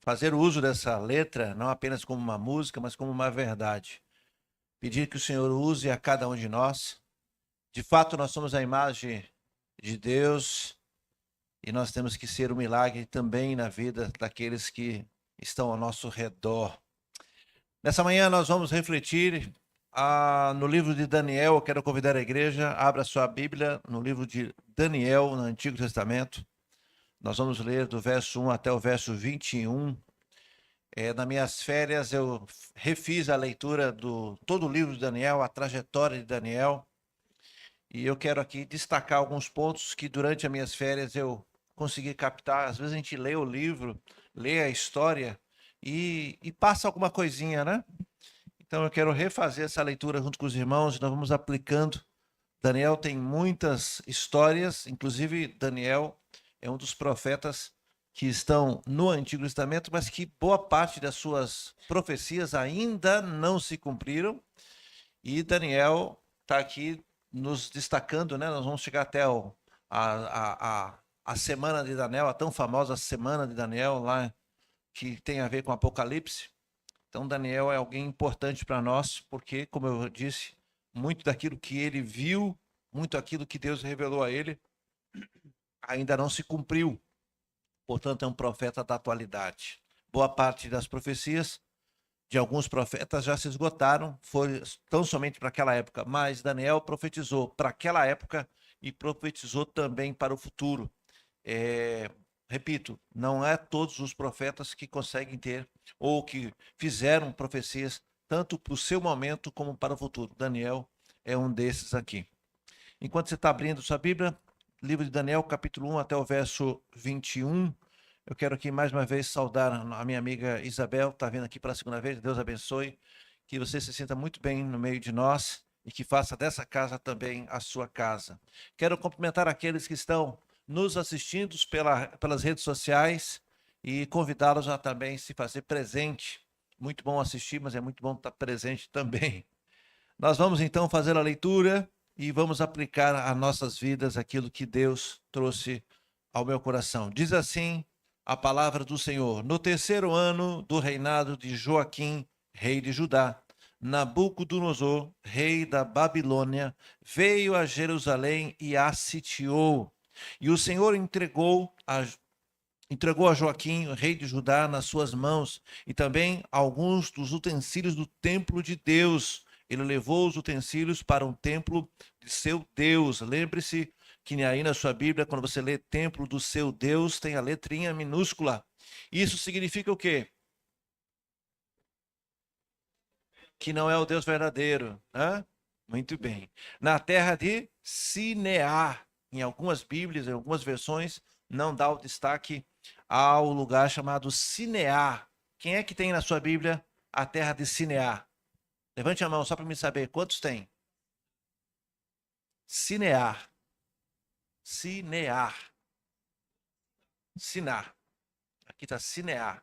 fazer o uso dessa letra não apenas como uma música, mas como uma verdade. Pedir que o Senhor use a cada um de nós. De fato, nós somos a imagem de Deus e nós temos que ser um milagre também na vida daqueles que estão ao nosso redor. Nessa manhã nós vamos refletir no livro de Daniel. Eu quero convidar a igreja, abra sua Bíblia no livro de Daniel, no Antigo Testamento. Nós vamos ler do verso 1 até o verso 21. Nas minhas férias eu refiz a leitura do todo o livro de Daniel, a trajetória de Daniel. E eu quero aqui destacar alguns pontos que durante as minhas férias eu consegui captar. Às vezes a gente lê o livro, lê a história e passa alguma coisinha, né? Então eu quero refazer essa leitura junto com os irmãos, nós vamos aplicando. Daniel tem muitas histórias, inclusive Daniel é um dos profetas que estão no Antigo Testamento, mas que boa parte das suas profecias ainda não se cumpriram. E Daniel está aqui nos destacando, né? Nós vamos chegar até a semana de Daniel, a tão famosa semana de Daniel, lá que tem a ver com Apocalipse. Então, Daniel é alguém importante para nós, porque, como eu disse, muito daquilo que ele viu, muito daquilo que Deus revelou a ele, ainda não se cumpriu. Portanto, é um profeta da atualidade. Boa parte das profecias de alguns profetas já se esgotaram, foi tão somente para aquela época, mas Daniel profetizou para aquela época e profetizou também para o futuro. Repito, não é todos os profetas que conseguem ter ou que fizeram profecias tanto para o seu momento como para o futuro. Daniel é um desses aqui. Enquanto você está abrindo sua Bíblia, livro de Daniel, capítulo 1 até o verso 21, eu quero aqui mais uma vez saudar a minha amiga Isabel, está vindo aqui pela segunda vez, Deus abençoe, que você se sinta muito bem no meio de nós e que faça dessa casa também a sua casa. Quero cumprimentar aqueles que estão nos assistindo pelas redes sociais e convidá-los a também se fazer presente. Muito bom assistir, mas é muito bom estar presente também. Nós vamos então fazer a leitura e vamos aplicar a nossas vidas aquilo que Deus trouxe ao meu coração. Diz assim a palavra do Senhor: no terceiro ano do reinado de Joaquim, rei de Judá, Nabucodonosor, rei da Babilônia, veio a Jerusalém e a sitiou. E o Senhor entregou a Joaquim, rei de Judá, nas suas mãos, e também alguns dos utensílios do templo de Deus. Ele levou os utensílios para um templo de seu Deus. Lembre-se que aí na sua Bíblia, quando você lê templo do seu Deus, tem a letrinha minúscula. Isso significa o quê? Que não é o Deus verdadeiro. Né? Muito bem. Na terra de Sinear, em algumas Bíblias, em algumas versões, não dá o destaque ao lugar chamado Sinear. Quem é que tem na sua Bíblia a terra de Sinear? Levante a mão só para me saber. Quantos tem? Sinear. Sinear. Sinar. Aqui está Sinear.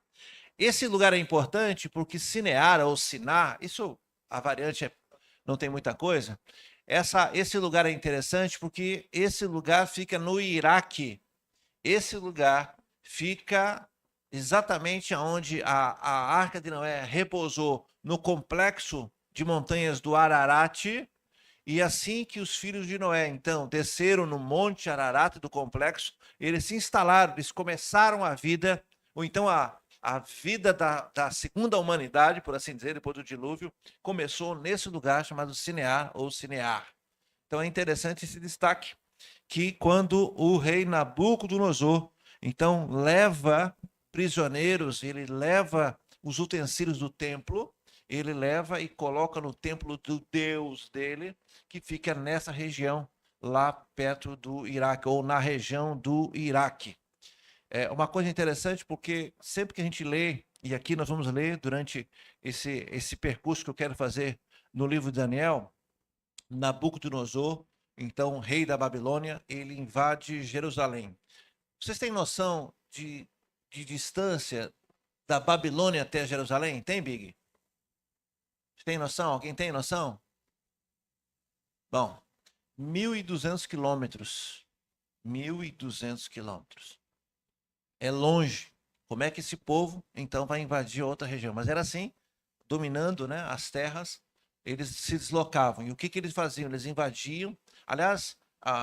Esse lugar é importante porque Sinear ou Sinar, isso a variante não tem muita coisa. Esse lugar é interessante porque esse lugar fica no Iraque. Esse lugar fica exatamente onde a Arca de Noé repousou, no complexo de montanhas do Ararat. E assim que os filhos de Noé, então, desceram no Monte Ararat do complexo, eles se instalaram, eles começaram a vida, ou então a vida da segunda humanidade, por assim dizer, depois do dilúvio, começou nesse lugar chamado Sinear ou Sinear. Então é interessante esse destaque, que quando o rei Nabucodonosor, então, leva prisioneiros, ele leva os utensílios do templo, ele leva e coloca no templo do Deus dele, que fica nessa região, lá perto do Iraque, ou na região do Iraque. É uma coisa interessante porque sempre que a gente lê, e aqui nós vamos ler durante esse percurso que eu quero fazer no livro de Daniel, Nabucodonosor, então rei da Babilônia, ele invade Jerusalém. Vocês têm noção de distância da Babilônia até Jerusalém? Tem, Big? Tem noção? Alguém tem noção? Bom, 1.200 quilômetros. 1.200 quilômetros. É longe, Como é que esse povo, então, vai invadir outra região? Mas era assim, dominando, né, as terras, eles se deslocavam. E o que, que eles faziam? Eles invadiam. Aliás,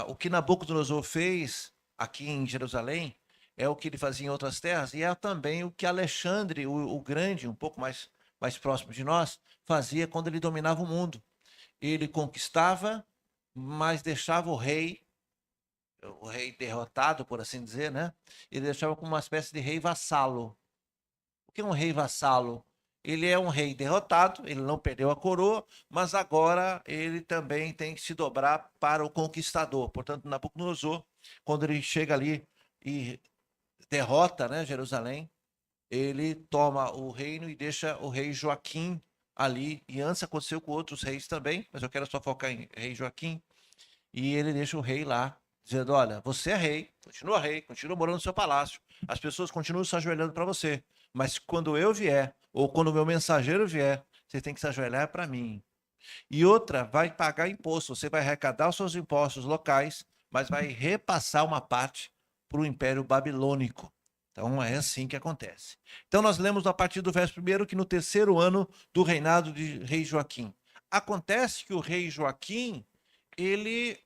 o que Nabucodonosor fez aqui em Jerusalém é o que ele fazia em outras terras, e é também o que Alexandre, o Grande, um pouco mais próximo de nós, fazia quando ele dominava o mundo. Ele conquistava, mas deixava o rei derrotado, por assim dizer, né? Ele deixava como uma espécie de rei vassalo. O que é um rei vassalo? Ele é um rei derrotado, ele não perdeu a coroa, mas agora ele também tem que se dobrar para o conquistador. Portanto, Nabucodonosor, quando ele chega ali e derrota, né, Jerusalém, ele toma o reino e deixa o rei Joaquim ali. E antes aconteceu com outros reis também, mas eu quero só focar em rei Joaquim. E ele deixa o rei lá, dizendo: olha, você é rei, continua morando no seu palácio, as pessoas continuam se ajoelhando para você, mas quando eu vier, ou quando o meu mensageiro vier, você tem que se ajoelhar para mim. E outra, vai pagar imposto, você vai arrecadar os seus impostos locais, mas vai repassar uma parte para o Império Babilônico. Então é assim que acontece. Então nós lemos a partir do verso 1 que no terceiro ano do reinado de rei Joaquim. Acontece que o rei Joaquim, ele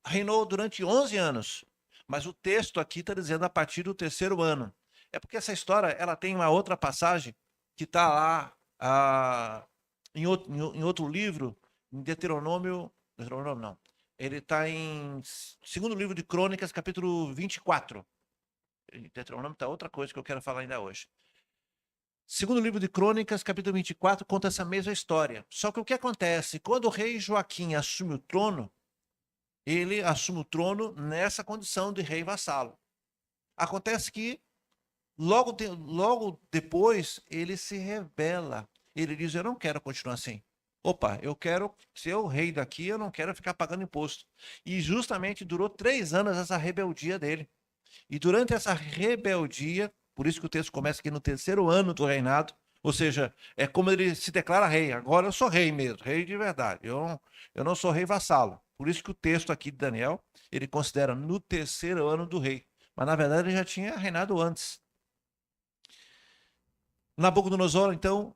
reinou durante 11 anos, mas o texto aqui está dizendo a partir do terceiro ano. É porque essa história ela tem uma outra passagem que está lá em outro livro, em Deuteronômio não, ele está em segundo livro de Crônicas, capítulo 24. Deuteronômio está outra coisa que eu quero falar ainda hoje. Segundo livro de Crônicas, capítulo 24, conta essa mesma história. Só que o que acontece? Quando o rei Joaquim assume o trono, ele assume o trono nessa condição de rei vassalo. Acontece que logo depois ele se rebela. Ele diz: eu não quero continuar assim. Opa, eu quero ser o rei daqui, eu não quero ficar pagando imposto. E justamente durou 3 anos essa rebeldia dele. E durante essa rebeldia, por isso que o texto começa aqui no terceiro ano do reinado, ou seja, é como ele se declara rei. Agora eu sou rei mesmo, rei de verdade. Eu não sou rei vassalo. Por isso que o texto aqui de Daniel, ele considera no terceiro ano do rei. Mas na verdade ele já tinha reinado antes. Nabucodonosor, então,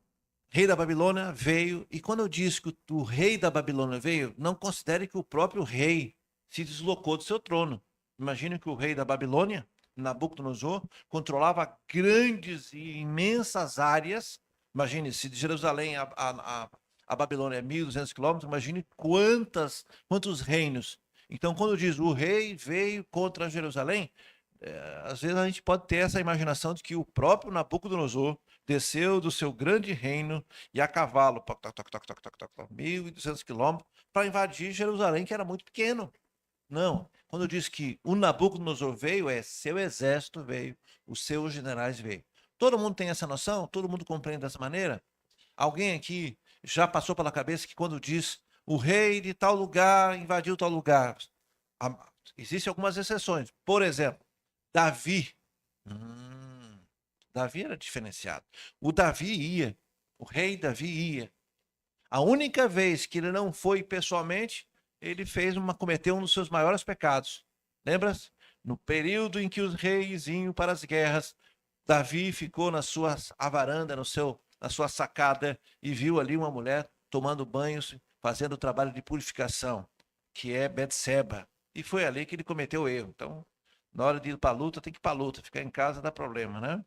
rei da Babilônia, veio. E quando eu disse que o rei da Babilônia veio, não considere que o próprio rei se deslocou do seu trono. Imagine que o rei da Babilônia, Nabucodonosor, controlava grandes e imensas áreas. Imagine, se de Jerusalém a Babilônia é 1.200 quilômetros, imagine quantos reinos. Então, quando diz o rei veio contra Jerusalém, às vezes a gente pode ter essa imaginação de que o próprio Nabucodonosor desceu do seu grande reino e a cavalo, 1.200 quilômetros, para invadir Jerusalém, que era muito pequeno. Não. Quando eu disse que o Nabucodonosor veio, seu exército veio, os seus generais veio. Todo mundo tem essa noção? Todo mundo compreende dessa maneira? Alguém aqui já passou pela cabeça que quando diz o rei de tal lugar invadiu tal lugar? Existem algumas exceções. Por exemplo, Davi. Davi era diferenciado. O Davi ia, o rei Davi ia. A única vez que ele não foi pessoalmente, ele cometeu um dos seus maiores pecados. Lembra-se? No período em que os reis iam para as guerras, Davi ficou na sua varanda, na sua sacada, e viu ali uma mulher tomando banhos, fazendo o trabalho de purificação, que é Betseba. E foi ali que ele cometeu o erro. Então, na hora de ir para a luta, tem que ir para a luta. Ficar em casa dá problema, né?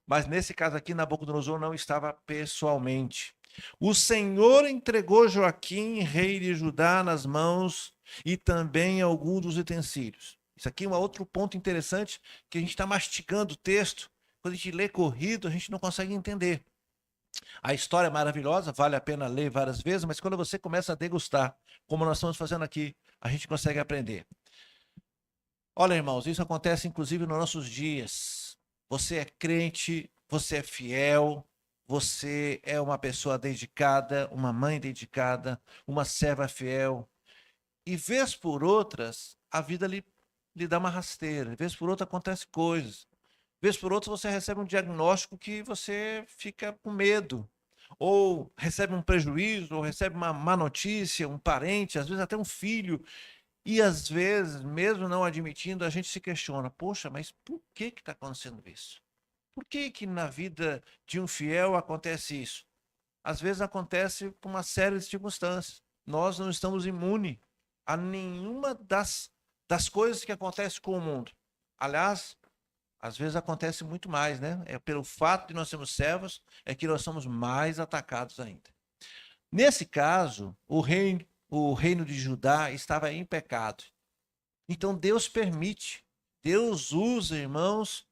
Mas nesse caso aqui, Nabucodonosor não estava pessoalmente. O Senhor entregou Joaquim, rei de Judá, nas mãos e também alguns dos utensílios. Isso aqui é um outro ponto interessante, que a gente está mastigando o texto. Quando a gente lê corrido, a gente não consegue entender. A história é maravilhosa, vale a pena ler várias vezes, mas quando você começa a degustar, como nós estamos fazendo aqui, a gente consegue aprender. Olha, irmãos, isso acontece inclusive nos nossos dias. Você é crente, você é fiel, você é uma pessoa dedicada, uma mãe dedicada, uma serva fiel. E vez por outras, a vida lhe dá uma rasteira. Vez por outra acontece coisas. Vez por outra você recebe um diagnóstico que você fica com medo. Ou recebe um prejuízo, ou recebe uma má notícia, um parente, às vezes até um filho. E às vezes, mesmo não admitindo, a gente se questiona: poxa, mas por que está acontecendo isso? Por que que na vida de um fiel acontece isso? Às vezes acontece por uma série de circunstâncias. Nós não estamos imunes a nenhuma das coisas que acontecem com o mundo. Aliás, às vezes acontece muito mais, né? É pelo fato de nós sermos servos, é que nós somos mais atacados ainda. Nesse caso, o reino de Judá estava em pecado. Então Deus permite, Deus usa, irmãos,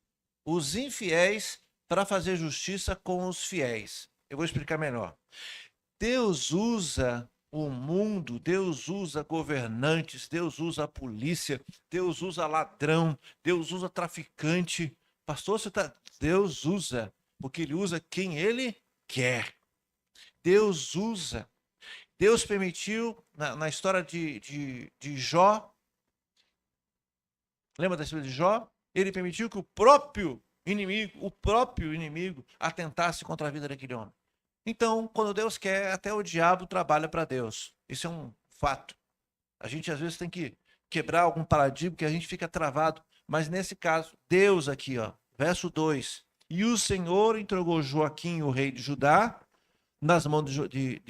os infiéis para fazer justiça com os fiéis. Eu vou explicar melhor. Deus usa o mundo, Deus usa governantes, Deus usa a polícia, Deus usa ladrão, Deus usa traficante. Pastor, você tá... Deus usa, porque ele usa quem ele quer. Deus usa. Deus permitiu, na história de Jó, lembra da história de Jó? Ele permitiu que o próprio inimigo atentasse contra a vida daquele homem. Então, quando Deus quer, até o diabo trabalha para Deus. Isso é um fato. A gente às vezes tem que quebrar algum paradigma que a gente fica travado. Mas nesse caso, Deus aqui, ó, verso 2. E o Senhor entregou Joaquim, o rei de Judá, nas mãos de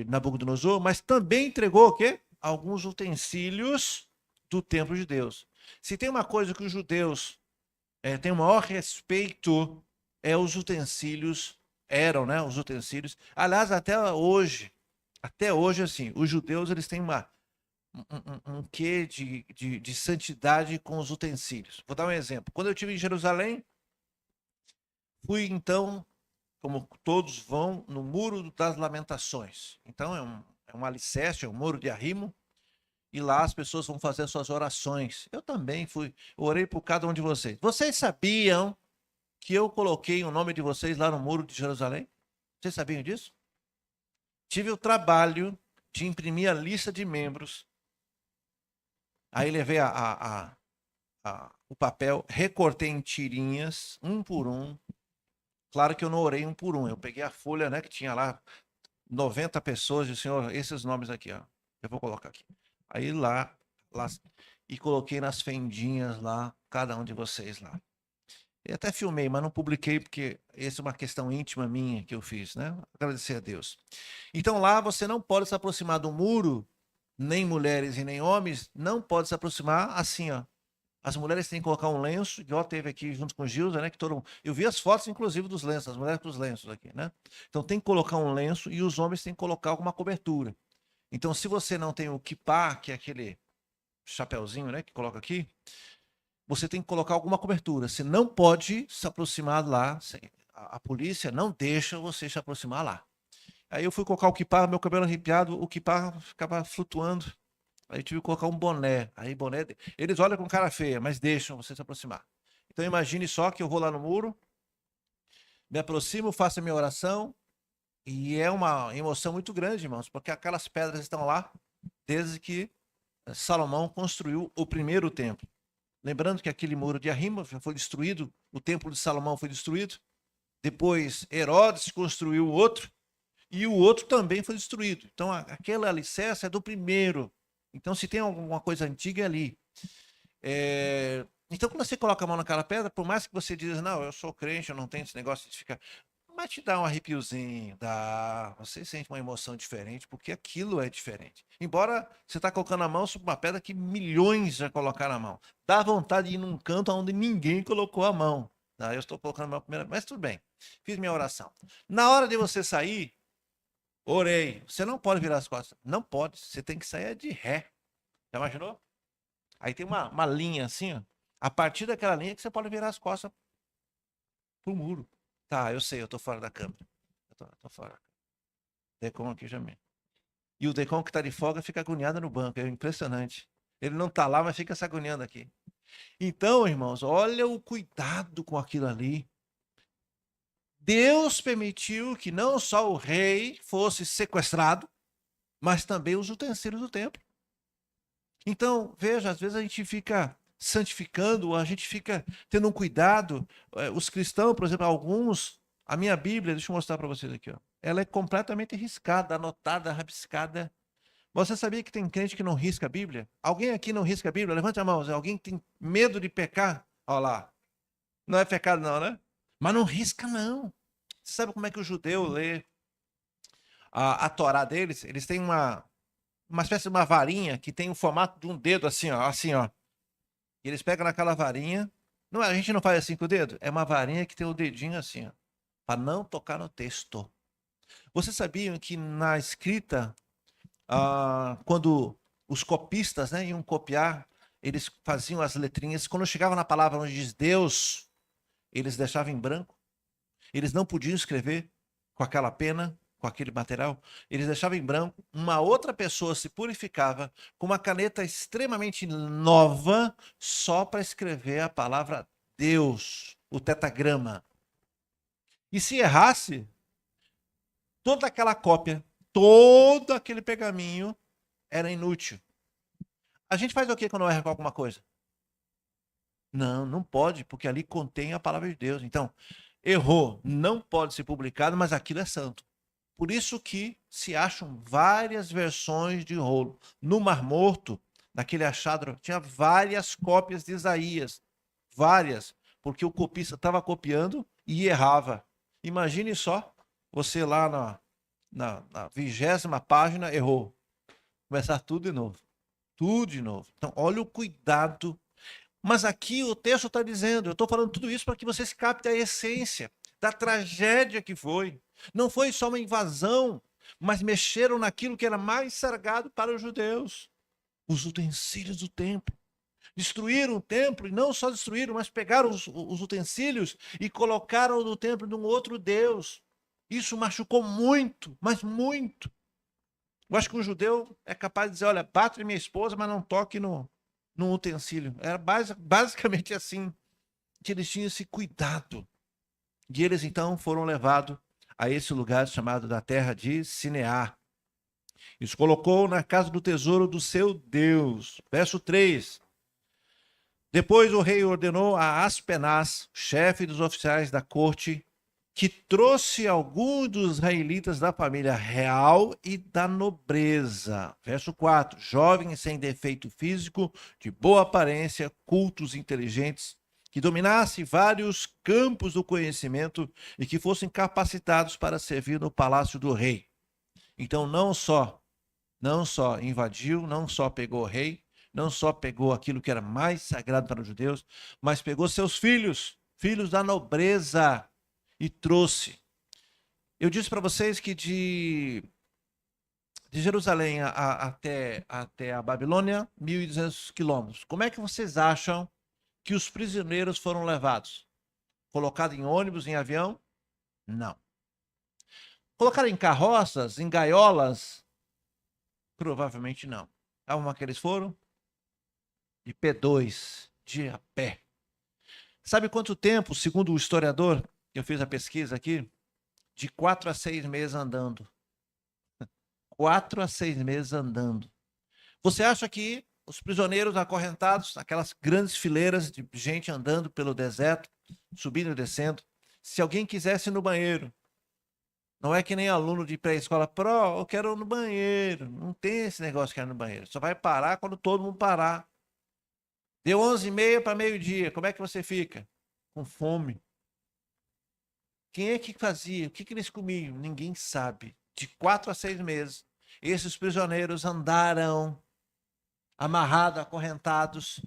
Nabucodonosor, mas também entregou o quê? Alguns utensílios do templo de Deus. Se tem uma coisa que os judeus têm o maior respeito, é os utensílios, eram, né, os utensílios. Aliás, até hoje, assim, os judeus, eles têm um quê de santidade com os utensílios. Vou dar um exemplo. Quando eu estive em Jerusalém, fui, então, como todos vão, no Muro das Lamentações. Então, é um alicerce, é um muro de arrimo, e lá as pessoas vão fazer suas orações. Eu também fui, orei por cada um de vocês. Vocês sabiam que eu coloquei o nome de vocês lá no Muro de Jerusalém? Vocês sabiam disso? Tive o trabalho de imprimir a lista de membros. Aí levei o papel, recortei em tirinhas, um por um. Claro que eu não orei um por um. Eu peguei a folha, né, que tinha lá 90 pessoas, e Senhor, esses nomes aqui, ó. Eu vou colocar aqui. Aí lá e coloquei nas fendinhas lá, cada um de vocês lá. Eu até filmei, mas não publiquei porque essa é uma questão íntima minha que eu fiz, né? Agradecer a Deus. Então lá você não pode se aproximar do muro, nem mulheres e nem homens, não pode se aproximar assim, ó. As mulheres têm que colocar um lenço, igual teve aqui junto com o Gilza, né? Que eu vi as fotos, inclusive, dos lenços, as mulheres com os lenços aqui, né? Então tem que colocar um lenço e os homens têm que colocar alguma cobertura. Então, se você não tem o kippah, que é aquele chapéuzinho, né, que coloca aqui, você tem que colocar alguma cobertura. Você não pode se aproximar lá. A polícia não deixa você se aproximar lá. Aí eu fui colocar o kippah, meu cabelo arrepiado, o kippah ficava flutuando. Aí eu tive que colocar um boné. Aí boné, eles olham com cara feia, mas deixam você se aproximar. Então imagine só que eu vou lá no muro, me aproximo, faço a minha oração, e é uma emoção muito grande, irmãos, porque aquelas pedras estão lá desde que Salomão construiu o primeiro templo. Lembrando que aquele muro de arrimo foi destruído, o templo de Salomão foi destruído, depois Herodes construiu o outro, e o outro também foi destruído. Então aquele alicerce é do primeiro. Então se tem alguma coisa antiga é ali. Então quando você coloca a mão naquela pedra, por mais que você diz, não, eu sou crente, eu não tenho esse negócio de ficar... Mas te dá um arrepiozinho, dá. Você sente uma emoção diferente, porque aquilo é diferente. Embora você está colocando a mão sobre uma pedra que milhões já colocaram a mão. Dá vontade de ir num canto onde ninguém colocou a mão. Tá? Eu estou colocando a mão primeiro, mas tudo bem. Fiz minha oração. Na hora de você sair, orei. Você não pode virar as costas. Não pode. Você tem que sair de ré. Já imaginou? Aí tem uma linha assim, ó. A partir daquela linha que você pode virar as costas pro muro. Tá, eu sei, eu tô fora da câmera. Eu tô fora. Decon aqui já me. E o Decon que tá de folga fica agoniado no banco. É impressionante. Ele não tá lá, mas fica se agoniando aqui. Então, irmãos, olha o cuidado com aquilo ali. Deus permitiu que não só o rei fosse sequestrado, mas também os utensílios do templo. Então, veja, às vezes a gente fica santificando, a gente fica tendo um cuidado. Os cristãos, por exemplo, alguns, a minha Bíblia, deixa eu mostrar para vocês aqui, ó, ela é completamente riscada, anotada, rabiscada. Você sabia que tem crente que não risca a Bíblia? Alguém aqui não risca a Bíblia? Levante a mão. Alguém que tem medo de pecar? Olha lá. Não é pecado não, né? Mas não risca não. Você sabe como é que o judeu lê a Torá deles? Eles têm uma espécie de uma varinha que tem o formato de um dedo assim, ó, assim, ó. E eles pegam naquela varinha. Não, a gente não faz assim com o dedo. É uma varinha que tem o dedinho assim, ó, para não tocar no texto. Vocês sabiam que na escrita, quando os copistas, né, iam copiar, eles faziam as letrinhas. Quando chegava na palavra onde diz Deus, eles deixavam em branco. Eles não podiam escrever com aquela pena, com aquele material. Eles deixavam em branco. Uma outra pessoa se purificava com uma caneta extremamente nova só para escrever a palavra Deus, o tetagrama. E se errasse, toda aquela cópia, todo aquele pergaminho era inútil. A gente faz o que quando erra com alguma coisa? Não, não pode, porque ali contém a palavra de Deus. Então, errou, não pode ser publicado, mas aquilo é santo. Por isso que se acham várias versões de rolo. No Mar Morto, naquele achado, tinha várias cópias de Isaías. Várias, porque o copista estava copiando e errava. Imagine só, você lá na 20ª página errou. Começar tudo de novo. Tudo de novo. Então, olha o cuidado. Mas aqui o texto está dizendo, eu estou falando tudo isso para que vocês captem a essência da tragédia que foi. Não foi só uma invasão, mas mexeram naquilo que era mais sagrado para os judeus. Os utensílios do templo. Destruíram o templo, e não só destruíram, mas pegaram os utensílios e colocaram no templo de um outro Deus. Isso machucou muito, mas muito. Eu acho que um judeu é capaz de dizer, olha, bate minha esposa, mas não toque no utensílio. Era basicamente assim, que eles tinham esse cuidado. E eles então foram levados a esse lugar chamado da terra de Sinear. E os colocou na casa do tesouro do seu Deus. Verso 3. Depois o rei ordenou a Aspenaz, chefe dos oficiais da corte, que trouxe alguns dos israelitas da família real e da nobreza. Verso 4. Jovens sem defeito físico, de boa aparência, cultos, inteligentes, que dominassem vários campos do conhecimento e que fossem capacitados para servir no palácio do rei. Então, não só invadiu, não só pegou o rei, não só pegou aquilo que era mais sagrado para os judeus, mas pegou seus filhos, filhos da nobreza, e trouxe. Eu disse para vocês que de Jerusalém até a Babilônia, 1.200 quilômetros. Como é que vocês acham que os prisioneiros foram levados? Colocados em ônibus, em avião? Não. Colocaram em carroças, em gaiolas? Provavelmente não. Sabe como é que eles foram? De P2, de a pé. Sabe quanto tempo, segundo o historiador, que eu fiz a pesquisa aqui? De 4 a 6 meses andando. 4 a 6 meses andando. Você acha que os prisioneiros acorrentados, aquelas grandes fileiras de gente andando pelo deserto, subindo e descendo, se alguém quisesse ir no banheiro, não é que nem aluno de pré-escola, eu quero ir no banheiro. Não tem esse negócio de quero ir no banheiro. Só vai parar quando todo mundo parar. Deu 11h30 para meio-dia. Como é que você fica? Com fome. Quem é que fazia? O que eles comiam? Ninguém sabe. De 4 a 6 meses, esses prisioneiros andaram amarrados, acorrentados,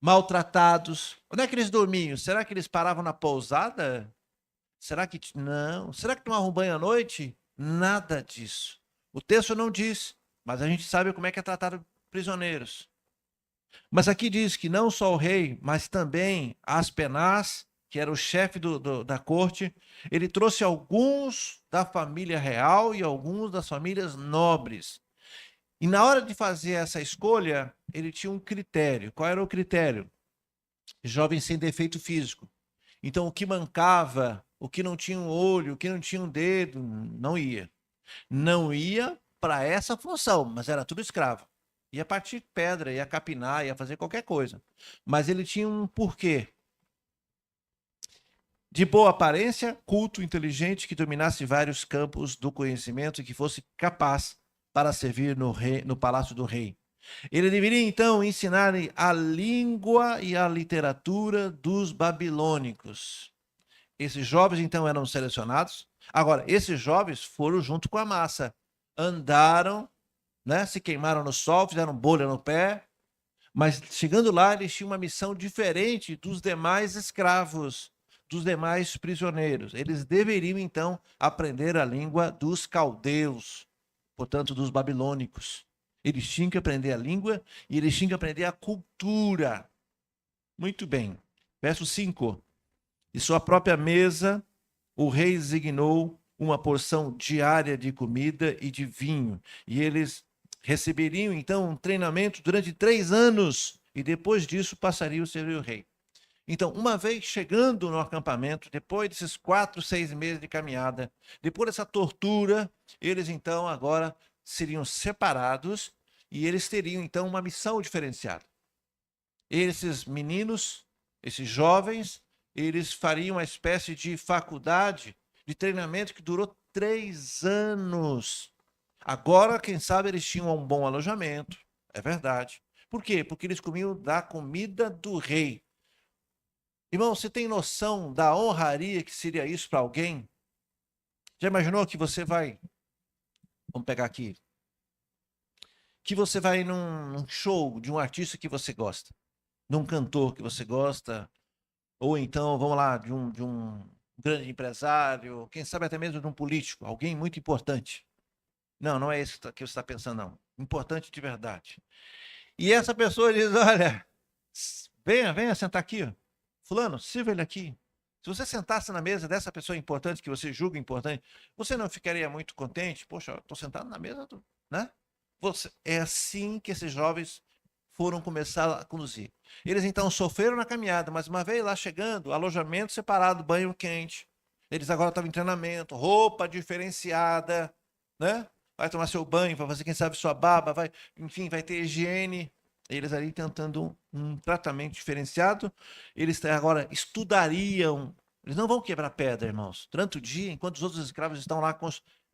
maltratados. Onde é que eles dormiam? Será que eles paravam na pousada? Será que não? Será que tomavam banho à noite? Nada disso. O texto não diz, mas a gente sabe como é que é tratado prisioneiros. Mas aqui diz que não só o rei, mas também Aspenaz, que era o chefe da corte, ele trouxe alguns da família real e alguns das famílias nobres. E na hora de fazer essa escolha, ele tinha um critério. Qual era o critério? Jovem sem defeito físico. Então, o que mancava, o que não tinha um olho, o que não tinha um dedo, não ia. Não ia para essa função, mas era tudo escravo. Ia partir pedra, ia capinar, ia fazer qualquer coisa. Mas ele tinha um porquê. De boa aparência, culto, inteligente, que dominasse vários campos do conhecimento e que fosse capaz para servir no palácio do rei. Ele deveria, então, ensinar a língua e a literatura dos babilônicos. Esses jovens, então, eram selecionados. Agora, esses jovens foram junto com a massa. Andaram, né, se queimaram no sol, fizeram bolha no pé. Mas, chegando lá, eles tinham uma missão diferente dos demais escravos, dos demais prisioneiros. Eles deveriam, então, aprender a língua dos caldeus, portanto, dos babilônicos. Eles tinham que aprender a língua e eles tinham que aprender a cultura. Muito bem. Verso 5. E sua própria mesa, o rei designou uma porção diária de comida e de vinho. E eles receberiam, então, um treinamento durante 3 anos. E depois disso passariam a servir o rei. Então, uma vez chegando no acampamento, depois desses 4, 6 meses de caminhada, depois dessa tortura, eles então agora seriam separados e eles teriam então uma missão diferenciada. Esses meninos, esses jovens, eles fariam uma espécie de faculdade de treinamento que durou 3 anos. Agora, quem sabe, eles tinham um bom alojamento, é verdade. Por quê? Porque eles comiam da comida do rei. Irmão, você tem noção da honraria que seria isso para alguém? Já imaginou que você vai. Vamos pegar aqui. Que você vai num show de um artista que você gosta, de um cantor que você gosta, ou então, vamos lá, de um grande empresário, quem sabe até mesmo de um político, alguém muito importante. Não, não é isso que você está pensando, não. Importante de verdade. E essa pessoa diz: olha, venha sentar aqui. Ó. Fulano, sirva ele aqui. Se você sentasse na mesa dessa pessoa importante, que você julga importante, você não ficaria muito contente? Poxa, estou sentado na mesa, né? É assim que esses jovens foram começar a conduzir. Eles então sofreram na caminhada, mas uma vez lá chegando, alojamento separado, banho quente. Eles agora estavam em treinamento, roupa diferenciada, né? Vai tomar seu banho, vai fazer, quem sabe, sua barba, vai, enfim, vai ter higiene. Eles ali tentando um tratamento diferenciado. Eles agora estudariam. Eles não vão quebrar pedra, irmãos. Durante o dia, enquanto os outros escravos estão lá,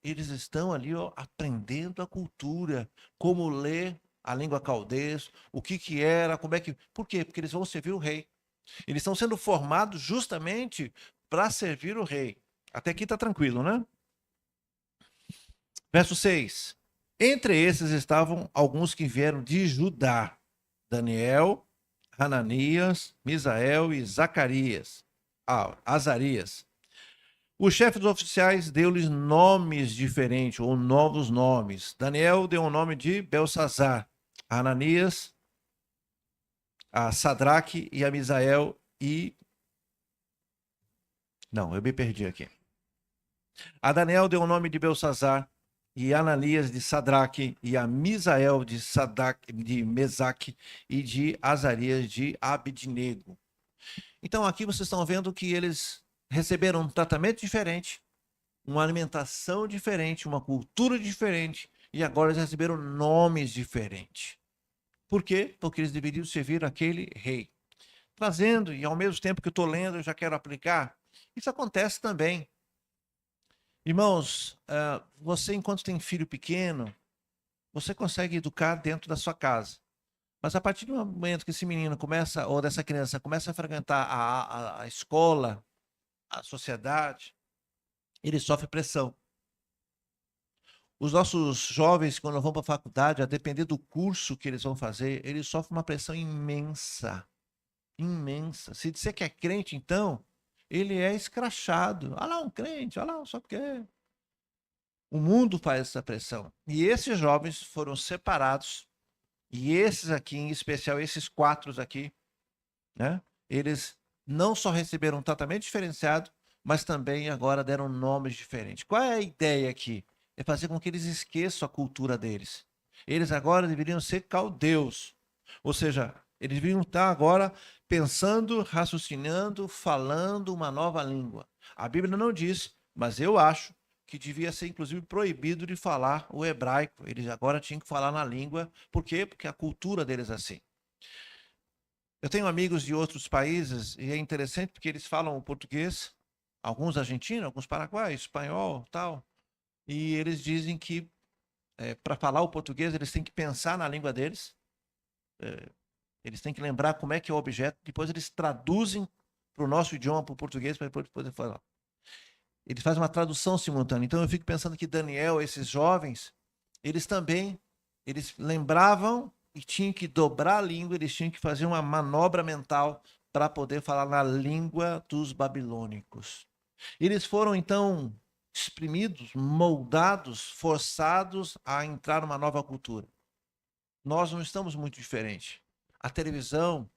eles estão ali ó, aprendendo a cultura, como ler a língua caldês, o que era, como é que. Por quê? Porque eles vão servir o rei. Eles estão sendo formados justamente para servir o rei. Até aqui está tranquilo, né? Verso 6. Entre esses estavam alguns que vieram de Judá: Daniel, Hananias, Misael e Zacarias. Azarias. O chefe dos oficiais deu-lhes nomes diferentes, ou novos nomes. Daniel deu o nome de Belsazar. Hananias, a Sadraque e a Misael e... Não, eu me perdi aqui. A Daniel deu o nome de Belsazar, e Ananias de Sadraque, e a Misael de Mesaque, e de Azarias de Abidnego. Então aqui vocês estão vendo que eles receberam um tratamento diferente, uma alimentação diferente, uma cultura diferente, e agora eles receberam nomes diferentes. Por quê? Porque eles deveriam servir aquele rei. Trazendo, e ao mesmo tempo que eu estou lendo, eu já quero aplicar, isso acontece também. Irmãos, você enquanto tem filho pequeno, você consegue educar dentro da sua casa. Mas a partir do momento que esse menino começa, ou dessa criança, começa a frequentar a escola, a sociedade, ele sofre pressão. Os nossos jovens, quando vão para a faculdade, a depender do curso que eles vão fazer, eles sofrem uma pressão imensa. Imensa. Se disser que é crente, então, ele é escrachado. Ah lá, um crente, ah lá, só porque. O mundo faz essa pressão. E esses jovens foram separados. E esses aqui, em especial, esses 4 aqui, né? Eles não só receberam um tratamento diferenciado, mas também agora deram nomes diferentes. Qual é a ideia aqui? É fazer com que eles esqueçam a cultura deles. Eles agora deveriam ser caldeus. Ou seja, eles deveriam estar agora pensando, raciocinando, falando uma nova língua. A Bíblia não diz, mas eu acho que devia ser, inclusive, proibido de falar o hebraico. Eles agora tinham que falar na língua. Por quê? Porque a cultura deles é assim. Eu tenho amigos de outros países e é interessante porque eles falam o português, alguns argentinos, alguns paraguaios, espanhol, tal. E eles dizem que para falar o português eles têm que pensar na língua deles Eles têm que lembrar como é que é o objeto, depois eles traduzem para o nosso idioma, para o português, para depois poder falar. Eles fazem uma tradução simultânea. Então eu fico pensando que Daniel, esses jovens, eles também, eles lembravam e tinham que dobrar a língua, eles tinham que fazer uma manobra mental para poder falar na língua dos babilônicos. Eles foram então exprimidos, moldados, forçados a entrar numa nova cultura. Nós não estamos muito diferentes. A televisão,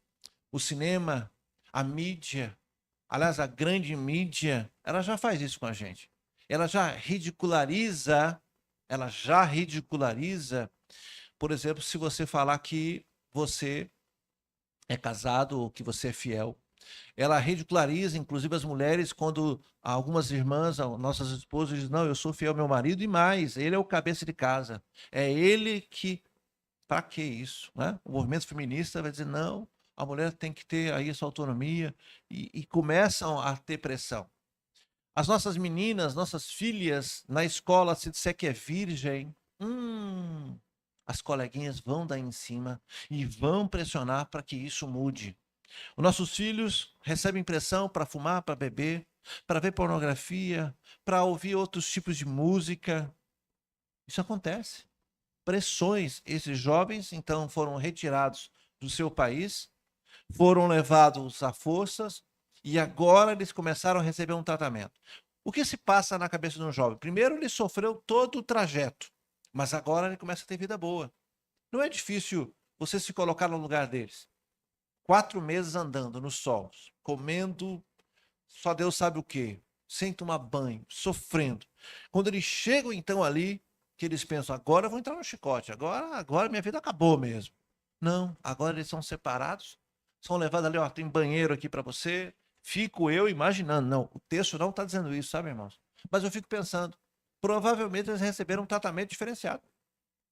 o cinema, a mídia, aliás, a grande mídia, ela já faz isso com a gente. Ela já ridiculariza, por exemplo, se você falar que você é casado ou que você é fiel. Ela ridiculariza, inclusive, as mulheres quando algumas irmãs, nossas esposas, dizem, não, eu sou fiel ao meu marido e mais, ele é o cabeça de casa. É ele que... Para que isso? Né? O movimento feminista vai dizer, não, a mulher tem que ter aí essa autonomia e começam a ter pressão. As nossas meninas, nossas filhas, na escola, se disser que é virgem, as coleguinhas vão dar em cima e vão pressionar para que isso mude. Os nossos filhos recebem pressão para fumar, para beber, para ver pornografia, para ouvir outros tipos de música. Isso acontece. Pressões. Esses jovens, então, foram retirados do seu país, foram levados a forças e agora eles começaram a receber um tratamento. O que se passa na cabeça de um jovem? Primeiro, ele sofreu todo o trajeto, mas agora ele começa a ter vida boa. Não é difícil você se colocar no lugar deles. 4 meses andando no sol, comendo só Deus sabe o quê, sem tomar banho, sofrendo. Quando eles chegam então ali, que eles pensam, agora eu vou entrar no chicote, agora minha vida acabou mesmo. Não, agora eles são separados, são levados ali, ó, tem banheiro aqui para você. Fico eu imaginando, não, o texto não está dizendo isso, sabe, irmãos? Mas eu fico pensando, provavelmente eles receberam um tratamento diferenciado.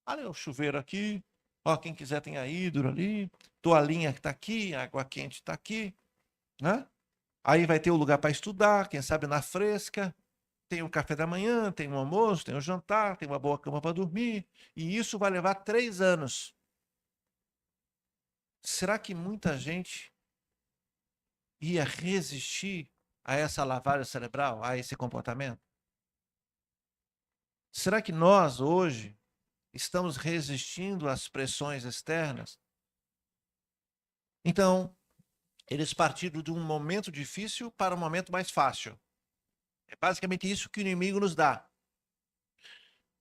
Olha o chuveiro aqui, ó, quem quiser tem a hidro ali, toalhinha que está aqui, água quente está aqui, né? Aí vai ter o lugar para estudar, quem sabe na fresca, tem o café da manhã, tem o almoço, tem o jantar, tem uma boa cama para dormir, e isso vai levar 3 anos. Será que muita gente ia resistir a essa lavagem cerebral, a esse comportamento? Será que nós, hoje, estamos resistindo às pressões externas? Então, eles partiram de um momento difícil para um momento mais fácil. É basicamente isso que o inimigo nos dá.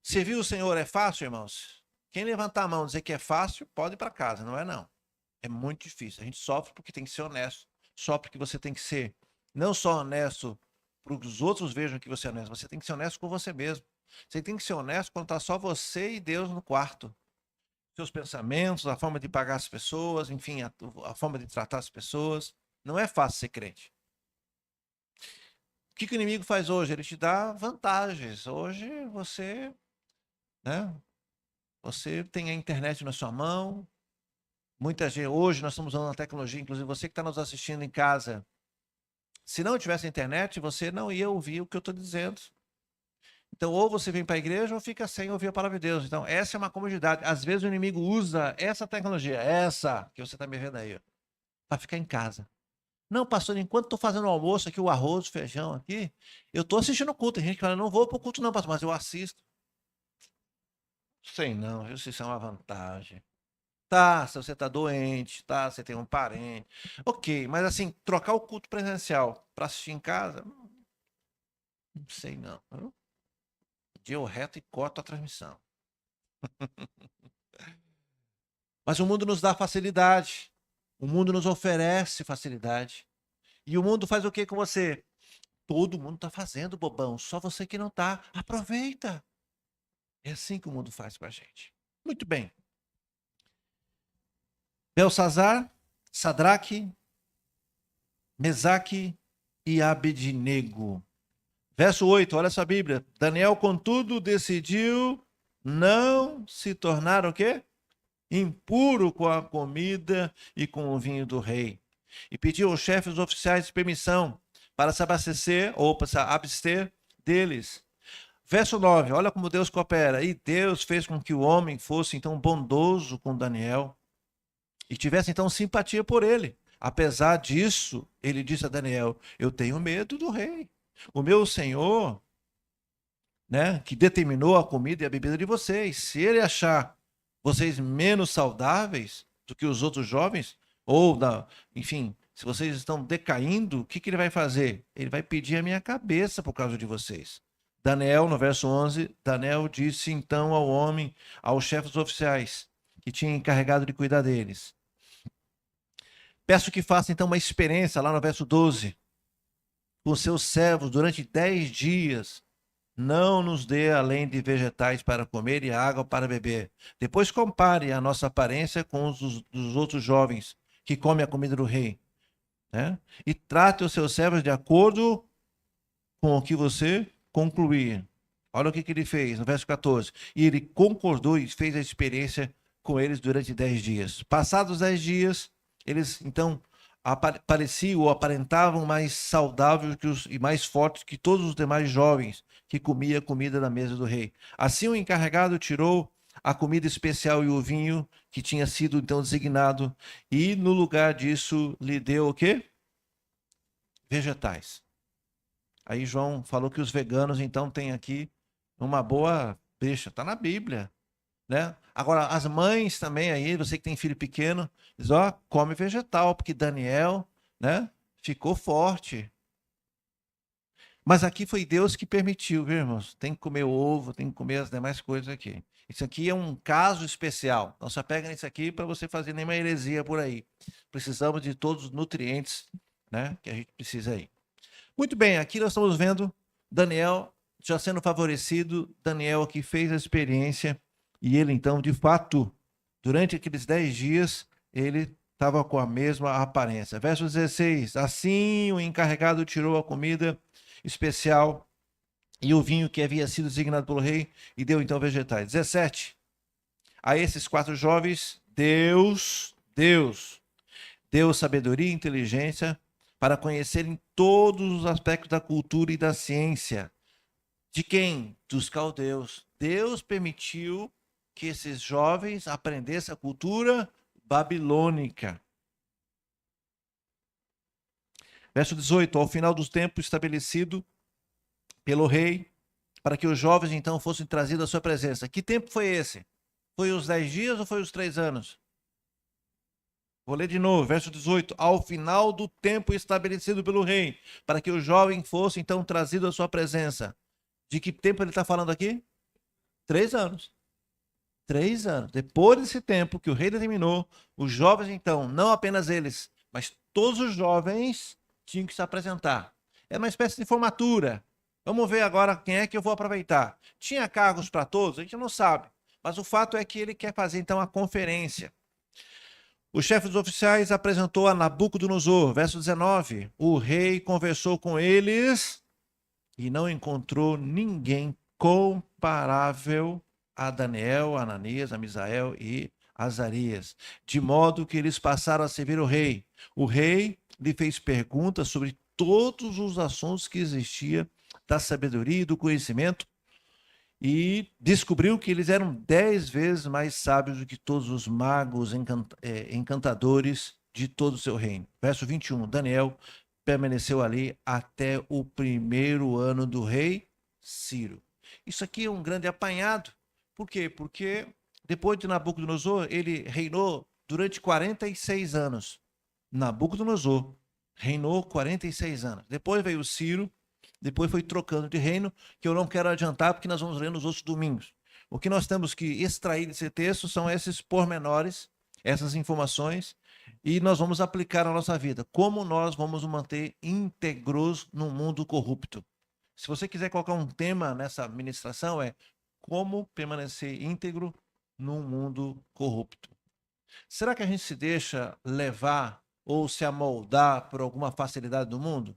Servir o Senhor é fácil, irmãos? Quem levantar a mão e dizer que é fácil, pode ir para casa, não é não. É muito difícil. A gente sofre porque tem que ser honesto. Sofre porque você tem que ser não só honesto para que os outros vejam que você é honesto, você tem que ser honesto com você mesmo. Você tem que ser honesto quando está só você e Deus no quarto. Seus pensamentos, a forma de pagar as pessoas, enfim, a forma de tratar as pessoas. Não é fácil ser crente. O que o inimigo faz hoje? Ele te dá vantagens. Hoje você, né? Você tem a internet na sua mão. Muita gente, hoje nós estamos usando a tecnologia, inclusive você que está nos assistindo em casa. Se não tivesse internet, você não ia ouvir o que eu estou dizendo. Então, ou você vem para a igreja ou fica sem ouvir a palavra de Deus. Então, essa é uma comodidade. Às vezes o inimigo usa essa tecnologia, essa que você está me vendo aí, para ficar em casa. Não, pastor, enquanto estou fazendo o almoço aqui, o arroz, o feijão aqui, eu estou assistindo o culto. Tem gente que fala, não vou para o culto não, pastor, mas eu assisto. Sei não, viu? Isso é uma vantagem. Tá, se você está doente, tá, você tem um parente. Ok, mas assim, trocar o culto presencial para assistir em casa, não sei não. Deu reto e corto a transmissão. Mas o mundo nos dá facilidade. O mundo nos oferece facilidade. E o mundo faz o que com você? Todo mundo está fazendo, bobão. Só você que não está. Aproveita. É assim que o mundo faz com a gente. Muito bem. Belsazar, Sadraque, Mesaque e Abednego. Verso 8, olha essa Bíblia. Daniel, contudo, decidiu não se tornar o quê? Impuro com a comida e com o vinho do rei. E pediu aos chefes oficiais permissão para se abastecer ou para se abster deles. Verso 9, olha como Deus coopera. E Deus fez com que o homem fosse então bondoso com Daniel e tivesse então simpatia por ele. Apesar disso, ele disse a Daniel: eu tenho medo do rei. O meu senhor, né, que determinou a comida e a bebida de vocês, se ele achar vocês menos saudáveis do que os outros jovens, ou, enfim, se vocês estão decaindo, o que ele vai fazer? Ele vai pedir a minha cabeça por causa de vocês. Daniel, no verso 11, Daniel disse então ao homem, aos chefes oficiais, que tinha encarregado de cuidar deles: peço que faça então uma experiência, lá no verso 12, com seus servos durante 10 dias. Não nos dê além de vegetais para comer e água para beber. Depois compare a nossa aparência com os dos outros jovens que comem a comida do rei, né? E trate os seus servos de acordo com o que você concluir. Olha o que ele fez no verso 14. E ele concordou e fez a experiência com eles durante 10 dias. Passados 10 dias, eles então pareciam ou aparentavam mais saudáveis e mais fortes que todos os demais jovens que comia a comida da mesa do rei. Assim o encarregado tirou a comida especial e o vinho que tinha sido então designado, e no lugar disso lhe deu o quê? Vegetais. Aí João falou que os veganos então têm aqui uma boa deixa, está na Bíblia, né? Agora, as mães também aí, você que tem filho pequeno, diz, ó, come vegetal, porque Daniel, né, ficou forte. Mas aqui foi Deus que permitiu, viu, irmãos? Tem que comer ovo, tem que comer as demais coisas aqui. Isso aqui é um caso especial. Não se pega nisso aqui para você fazer nenhuma heresia por aí. Precisamos de todos os nutrientes, né, que a gente precisa aí. Muito bem, aqui nós estamos vendo Daniel já sendo favorecido, Daniel que fez a experiência, e ele então, de fato, durante aqueles 10 dias, ele estava com a mesma aparência. Verso 16, assim o encarregado tirou a comida especial e o vinho que havia sido designado pelo rei e deu então vegetais. 17, a esses 4 jovens, Deus deu sabedoria e inteligência para conhecerem todos os aspectos da cultura e da ciência. De quem? Dos caldeus. Deus permitiu que esses jovens aprendessem a cultura babilônica. Verso 18, ao final dos tempos estabelecido pelo rei, para que os jovens então fossem trazidos à sua presença. Que tempo foi esse? Foi os 10 dias ou foi os 3 anos? Vou ler de novo, verso 18. Ao final do tempo estabelecido pelo rei, para que o jovem fosse então trazido à sua presença. De que tempo ele está falando aqui? 3 anos. 3 anos. Depois desse tempo que o rei determinou, os jovens então, não apenas eles, mas todos os jovens tinham que se apresentar. É uma espécie de formatura. Vamos ver agora quem é que eu vou aproveitar. Tinha cargos para todos? A gente não sabe. Mas o fato é que ele quer fazer então a conferência. O chefe dos oficiais apresentou a Nabucodonosor, verso 19. O rei conversou com eles e não encontrou ninguém comparável a Daniel, Ananias, a Misael e Azarias, de modo que eles passaram a servir o rei. O rei lhe fez perguntas sobre todos os assuntos que existia da sabedoria e do conhecimento, e descobriu que eles eram 10 vezes mais sábios do que todos os magos encantadores de todo o seu reino. Verso 21, Daniel permaneceu ali até o 1º ano do rei Ciro. Isso aqui é um grande apanhado. Por quê? Porque depois de Nabucodonosor, ele reinou durante 46 anos. Nabucodonosor reinou 46 anos. Depois veio Ciro, depois foi trocando de reino, que eu não quero adiantar, porque nós vamos ler nos outros domingos. O que nós temos que extrair desse texto são esses pormenores, essas informações, e nós vamos aplicar na nossa vida. Como nós vamos nos manter íntegros num mundo corrupto. Se você quiser colocar um tema nessa ministração, é como permanecer íntegro num mundo corrupto. Será que a gente se deixa levar ou se amoldar por alguma facilidade do mundo?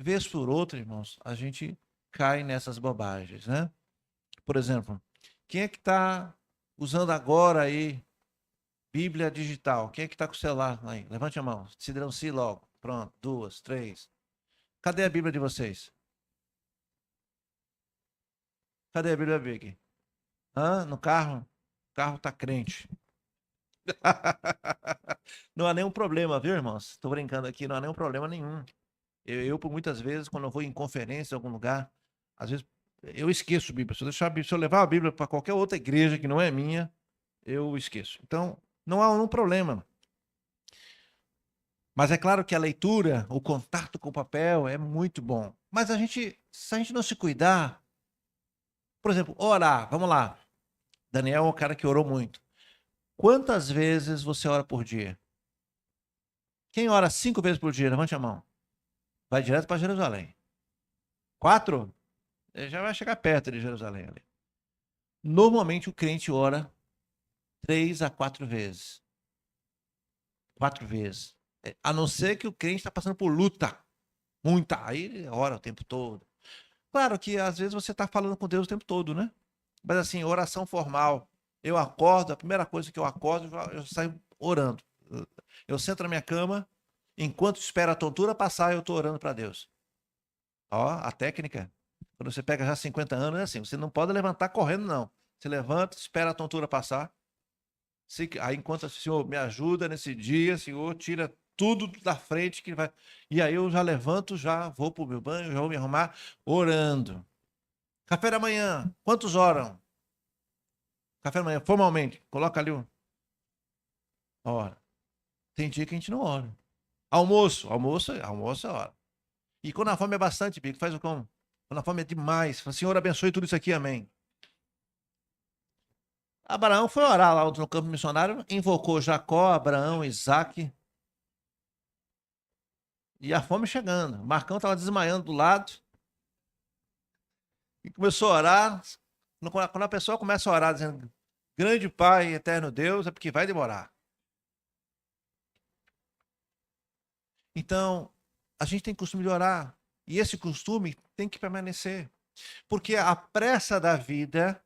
Vez por outra, irmãos, a gente cai nessas bobagens, né? Por exemplo, quem é que está usando agora aí Bíblia digital? Quem é que está com o celular aí? Levante a mão, se denuncie logo. Pronto, 2, 3. Cadê a Bíblia de vocês? Cadê a Bíblia Big? No carro? O carro está crente. Não há nenhum problema, viu, irmãos? Estou brincando aqui, não há nenhum problema nenhum. Por muitas vezes, quando eu vou em conferência em algum lugar, às vezes eu esqueço a Bíblia. Se eu levar a Bíblia para qualquer outra igreja que não é minha, eu esqueço. Então, não há nenhum problema. Mas é claro que a leitura, o contato com o papel é muito bom. Mas se a gente não se cuidar, por exemplo, orar, vamos lá. Daniel é um cara que orou muito. Quantas vezes você ora por dia? Quem ora 5 vezes por dia? Levante a mão. Vai direto para Jerusalém. 4? Ele já vai chegar perto de Jerusalém ali. Normalmente o crente ora 3 a 4 vezes. 4 vezes. A não ser que o crente está passando por luta. Muita. Aí ele ora o tempo todo. Claro que às vezes você está falando com Deus o tempo todo, né? Mas assim, oração formal. Eu acordo, a primeira coisa que eu acordo, eu saio orando. Eu sento na minha cama, enquanto espero a tontura passar, eu estou orando para Deus. Ó, a técnica. Quando você pega já 50 anos, é assim, você não pode levantar correndo, não. Você levanta, espera a tontura passar. Aí, enquanto o Senhor me ajuda nesse dia, Senhor, tira tudo da frente que vai. E aí eu já levanto, já vou para o meu banho, já vou me arrumar, orando. Café da manhã, quantos oram? Café da manhã, formalmente, coloca ali um. Ora. Tem dia que a gente não ora. Almoço é hora. E quando a fome é bastante, Bico, faz o como? Quando a fome é demais, fala, Senhor, abençoe tudo isso aqui, amém. Abraão foi orar lá no campo missionário, invocou Jacó, Abraão, Isaac, e a fome chegando. O Marcão estava desmaiando do lado, e começou a orar. Quando a pessoa começa a orar, dizendo, grande Pai, eterno Deus, é porque vai demorar. Então, a gente tem costume de orar, e esse costume tem que permanecer. Porque a pressa da vida,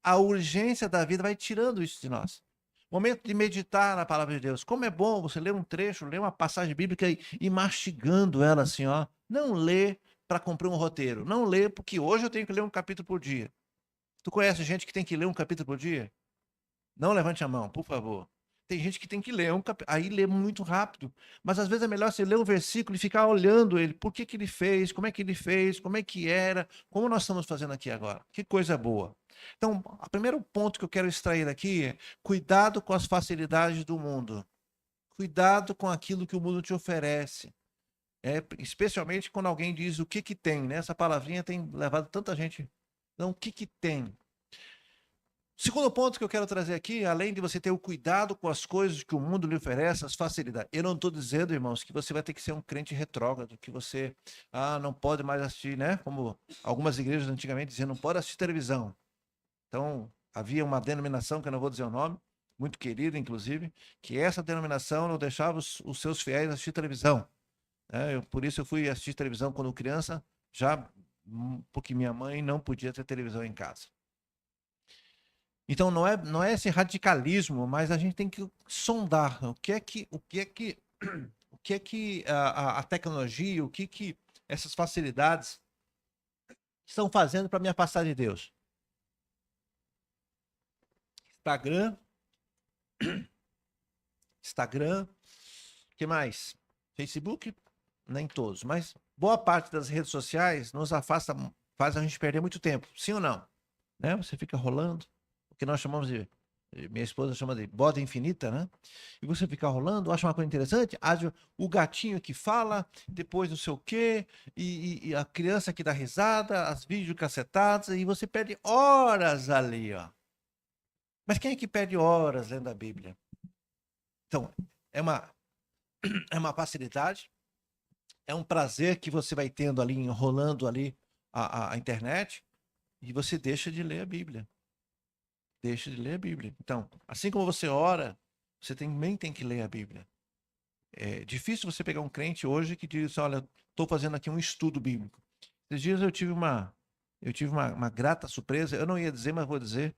a urgência da vida vai tirando isso de nós. Momento de meditar na palavra de Deus. Como é bom você ler um trecho, ler uma passagem bíblica e mastigando ela assim, ó. Não lê para cumprir um roteiro. Não lê porque hoje eu tenho que ler um capítulo por dia. Tu conhece gente que tem que ler um capítulo por dia? Não levante a mão, por favor. Tem gente que tem que ler aí lê muito rápido. Mas às vezes é melhor você ler um versículo e ficar olhando ele. Por que ele fez? Como é que ele fez? Como é que era? Como nós estamos fazendo aqui agora? Que coisa boa. Então, o primeiro ponto que eu quero extrair daqui é cuidado com as facilidades do mundo. Cuidado com aquilo que o mundo te oferece. Especialmente quando alguém diz o que tem, né? Essa palavrinha tem levado tanta gente. Não, o que tem? Segundo ponto que eu quero trazer aqui, além de você ter o cuidado com as coisas que o mundo lhe oferece, as facilidades. Eu não estou dizendo, irmãos, que você vai ter que ser um crente retrógrado, que você não pode mais assistir, né? Como algumas igrejas antigamente diziam, não pode assistir televisão. Então, havia uma denominação, que eu não vou dizer o nome, muito querida, inclusive, que essa denominação não deixava os seus fiéis assistir televisão. Por isso eu fui assistir televisão quando criança, já porque minha mãe não podia ter televisão em casa. Então não é esse radicalismo, mas a gente tem que sondar o que é que a tecnologia, o que essas facilidades estão fazendo para me afastar de Deus. Instagram, que mais? Facebook, nem todos, mas boa parte das redes sociais nos afasta, faz a gente perder muito tempo, sim ou não? Né? Você fica rolando, o que nós chamamos de, minha esposa chama de boda infinita, né? E você fica rolando, acha uma coisa interessante, o gatinho que fala, depois não sei o quê, e a criança que dá risada, as videocassetadas, e você perde horas ali, ó. Mas quem é que perde horas lendo a Bíblia? Então, é uma facilidade, é um prazer que você vai tendo ali, enrolando ali a internet, e você deixa de ler a Bíblia. Deixa de ler a Bíblia. Então, assim como você ora, você também tem que ler a Bíblia. É difícil você pegar um crente hoje que diz, olha, estou fazendo aqui um estudo bíblico. Esses dias eu tive uma grata surpresa, eu não ia dizer, mas vou dizer.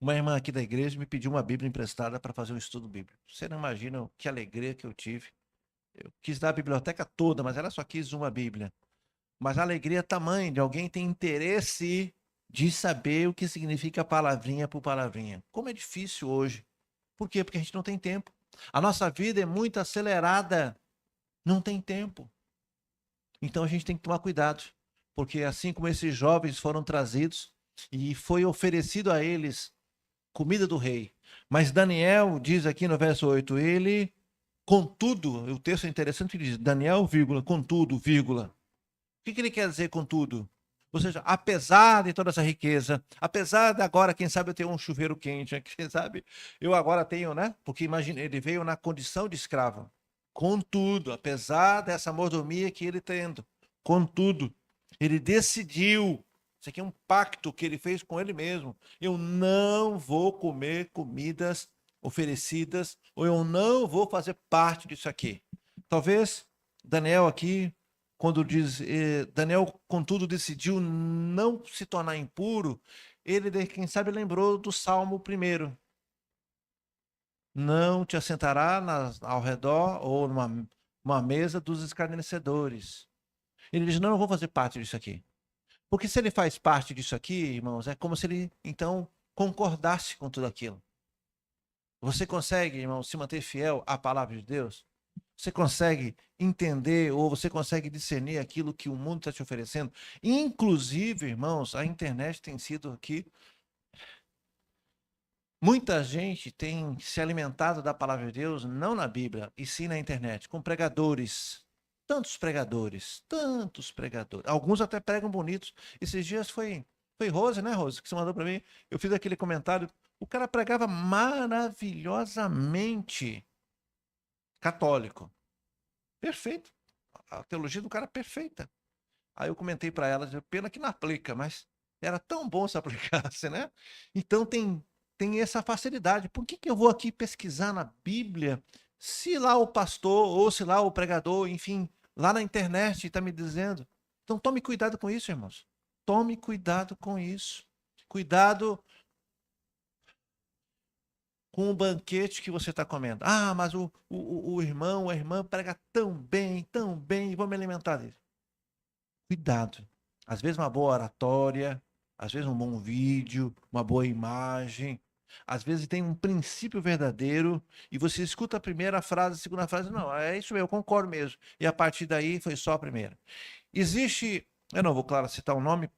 Uma irmã aqui da igreja me pediu uma Bíblia emprestada para fazer um estudo bíblico. Você não imagina que alegria que eu tive. Eu quis dar a biblioteca toda, mas ela só quis uma Bíblia. Mas a alegria é tamanha de alguém ter interesse de saber o que significa palavrinha por palavrinha. Como é difícil hoje. Por quê? Porque a gente não tem tempo. A nossa vida é muito acelerada, não tem tempo. Então a gente tem que tomar cuidado, porque assim como esses jovens foram trazidos e foi oferecido a eles comida do rei, mas Daniel diz aqui no verso 8, ele, contudo, o texto é interessante, ele diz, Daniel, vírgula, contudo, vírgula. O que ele quer dizer contudo? Ou seja, apesar de toda essa riqueza, apesar de agora, quem sabe eu tenho um chuveiro quente, quem sabe eu agora tenho, né? Porque imagina, ele veio na condição de escravo. Contudo, apesar dessa mordomia que ele tendo, contudo, ele decidiu, isso aqui é um pacto que ele fez com ele mesmo, eu não vou comer comidas oferecidas, ou eu não vou fazer parte disso aqui. Talvez Daniel aqui, quando diz, Daniel, contudo, decidiu não se tornar impuro, ele, quem sabe, lembrou do Salmo 1. Não te assentará ao redor ou numa mesa dos escarnecedores. Ele diz, não, eu vou fazer parte disso aqui. Porque se ele faz parte disso aqui, irmãos, é como se ele, então, concordasse com tudo aquilo. Você consegue, irmão, se manter fiel à palavra de Deus? Você consegue entender ou você consegue discernir aquilo que o mundo está te oferecendo? Inclusive, irmãos, a internet tem sido aqui. Muita gente tem se alimentado da palavra de Deus, não na Bíblia, e sim na internet, com pregadores. Tantos pregadores, tantos pregadores. Alguns até pregam bonitos. Esses dias foi Rose, né, Rose, que você mandou para mim. Eu fiz aquele comentário. O cara pregava maravilhosamente católico. Perfeito. A teologia do cara é perfeita. Aí eu comentei para ela, pena que não aplica, mas era tão bom se aplicasse, né? Então tem essa facilidade. Por que eu vou aqui pesquisar na Bíblia se lá o pastor ou se lá o pregador, enfim, lá na internet está me dizendo? Então tome cuidado com isso, irmãos. Tome cuidado com isso. Cuidado com o banquete que você está comendo. Ah, mas o irmão, a irmã prega tão bem, vou me alimentar dele. Cuidado. Às vezes uma boa oratória, às vezes um bom vídeo, uma boa imagem, às vezes tem um princípio verdadeiro e você escuta a primeira frase, a segunda frase, não, é isso mesmo, eu concordo mesmo. E a partir daí foi só a primeira. Existe, eu não vou, claro, citar o nome,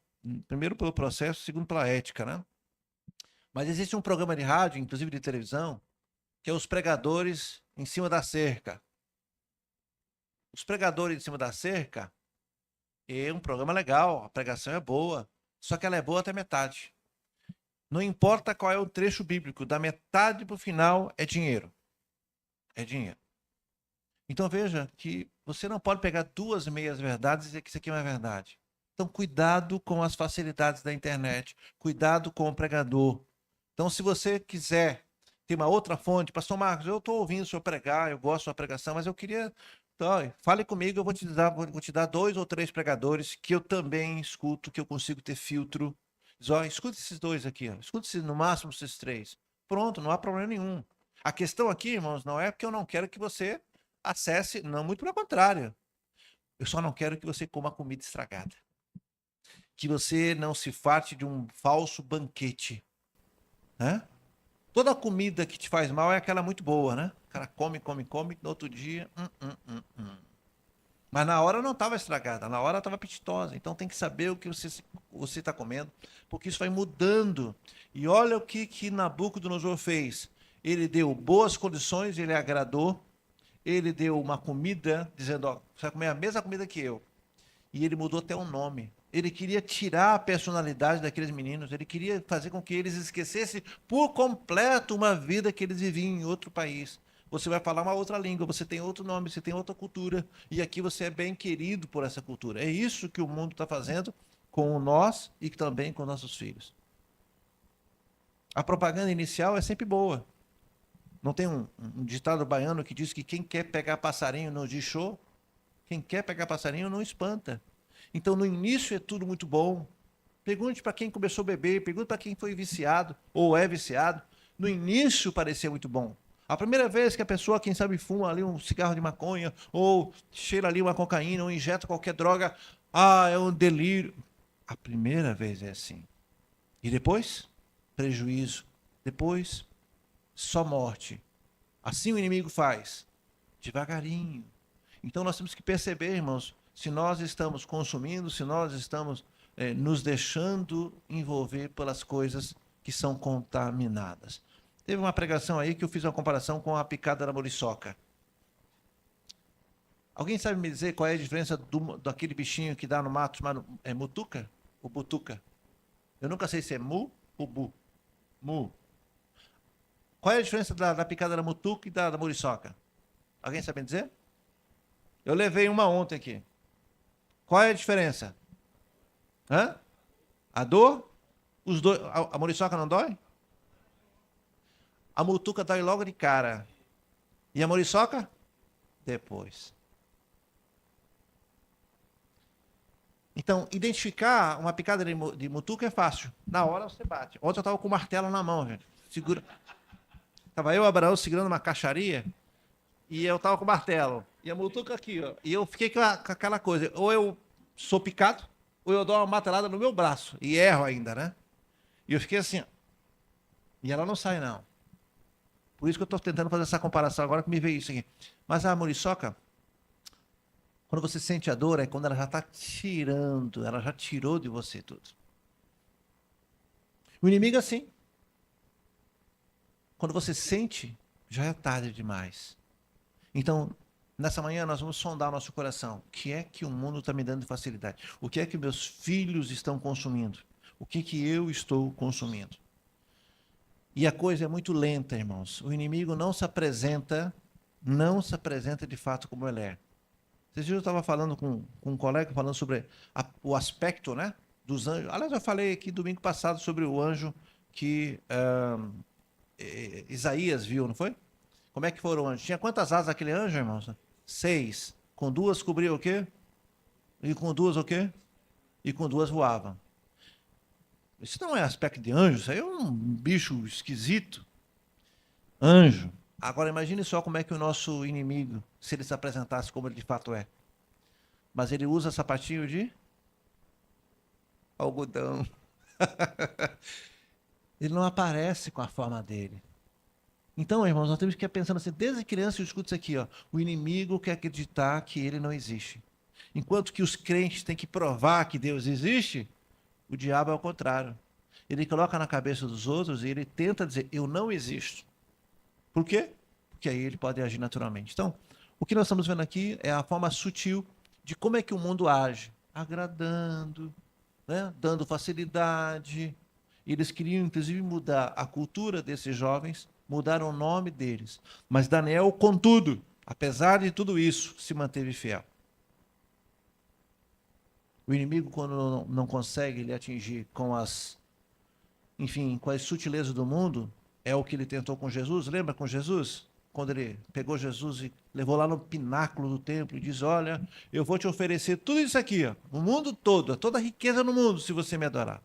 primeiro pelo processo, segundo pela ética, né? Mas existe um programa de rádio, inclusive de televisão, que é os pregadores em cima da cerca. Os pregadores em cima da cerca é um programa legal, a pregação é boa, só que ela é boa até metade. Não importa qual é o trecho bíblico, da metade para o final é dinheiro. É dinheiro. Então veja que você não pode pegar duas meias verdades e dizer que isso aqui é uma verdade. Então cuidado com as facilidades da internet, cuidado com o pregador. Então se você quiser ter uma outra fonte, pastor Marcos, eu estou ouvindo o senhor pregar, eu gosto da sua pregação, mas eu queria, então, fale comigo, eu vou te dar 2 ou 3 pregadores que eu também escuto, que eu consigo ter filtro. Diz, ó, escuta esses 2 aqui, ó. Escuta no máximo esses 3. Pronto, não há problema nenhum. A questão aqui, irmãos, não é porque eu não quero que você acesse, não, muito pelo contrário. Eu só não quero que você coma comida estragada. Que você não se farte de um falso banquete. Né? Toda comida que te faz mal é aquela muito boa, né? O cara come, no outro dia. Mas na hora não estava estragada, na hora estava apetitosa. Então tem que saber o que você está comendo, porque isso vai mudando. E olha o que Nabucodonosor fez. Ele deu boas condições, ele agradou, ele deu uma comida, dizendo, ó, você vai comer a mesma comida que eu. E ele mudou até o nome. Ele queria tirar a personalidade daqueles meninos, ele queria fazer com que eles esquecessem por completo uma vida que eles viviam em outro país. Você vai falar uma outra língua, você tem outro nome, você tem outra cultura, e aqui você é bem querido por essa cultura. É isso que o mundo está fazendo com nós e também com nossos filhos. A propaganda inicial é sempre boa. Não tem um ditado baiano que diz que quem quer pegar passarinho não diz show? Quem quer pegar passarinho não espanta. Então, no início é tudo muito bom. Pergunte para quem começou a beber, pergunte para quem foi viciado ou é viciado. No início parecia muito bom. A primeira vez que a pessoa, quem sabe, fuma ali um cigarro de maconha, ou cheira ali uma cocaína, ou injeta qualquer droga, é um delírio. A primeira vez é assim. E depois, prejuízo. Depois, só morte. Assim o inimigo faz, devagarinho. Então nós temos que perceber, irmãos, se nós estamos consumindo, se nós estamos nos deixando envolver pelas coisas que são contaminadas. Teve uma pregação aí que eu fiz uma comparação com a picada da muriçoca. Alguém sabe me dizer qual é a diferença daquele bichinho que dá no mato chamado mutuca ou butuca? Eu nunca sei se é mu ou bu. Mu. Qual é a diferença da picada da mutuca e da muriçoca? Alguém sabe me dizer? Eu levei uma ontem aqui. Qual é a diferença? Hã? A dor? Os dois, a muriçoca não dói? A mutuca dói logo de cara. E a muriçoca? Depois. Então, identificar uma picada de mutuca é fácil. Na hora você bate. Ontem eu estava com o martelo na mão, gente. Segura. Estava eu, Abraão, segurando uma caixaria. E eu estava com o martelo. E a mutuca aqui, ó. E eu fiquei com aquela coisa. Ou eu sou picado, ou eu dou uma martelada no meu braço. E erro ainda, né? E eu fiquei assim, ó. E ela não sai, não. Por isso que eu estou tentando fazer essa comparação agora que me veio isso aqui. Mas a muriçoca, quando você sente a dor, é quando ela já está tirando, ela já tirou de você tudo. O inimigo é assim. Quando você sente, já é tarde demais. Então, nessa manhã nós vamos sondar o nosso coração. O que é que o mundo está me dando de facilidade? O que é que meus filhos estão consumindo? O que eu estou consumindo? E a coisa é muito lenta, irmãos. O inimigo não se apresenta de fato como ele é. Esses dias eu estava falando com um colega, falando sobre o aspecto, né, dos anjos. Aliás, eu falei aqui domingo passado sobre o anjo que Isaías viu, não foi? Como é que foram o anjo? Tinha quantas asas aquele anjo, irmãos? 6. Com 2 cobria o quê? E com 2 o quê? E com 2 voavam. Isso não é aspecto de anjo, isso aí é um bicho esquisito. Anjo. Agora imagine só como é que o nosso inimigo, se ele se apresentasse como ele de fato é. Mas ele usa sapatinho de algodão. Ele não aparece com a forma dele. Então, irmãos, nós temos que ir pensando assim, desde criança eu escuto isso aqui, ó. O inimigo quer acreditar que ele não existe. Enquanto que os crentes têm que provar que Deus existe, o diabo é o contrário. Ele coloca na cabeça dos outros e ele tenta dizer, eu não existo. Por quê? Porque aí ele pode agir naturalmente. Então, o que nós estamos vendo aqui é a forma sutil de como é que o mundo age. Agradando, né? Dando facilidade. Eles queriam, inclusive, mudar a cultura desses jovens, mudaram o nome deles. Mas Daniel, contudo, apesar de tudo isso, se manteve fiel. O inimigo, quando não consegue lhe atingir com as sutilezas do mundo, é o que ele tentou com Jesus. Lembra com Jesus? Quando ele pegou Jesus e levou lá no pináculo do templo e diz, olha, eu vou te oferecer tudo isso aqui, ó, o mundo todo, toda a riqueza no mundo, se você me adorar.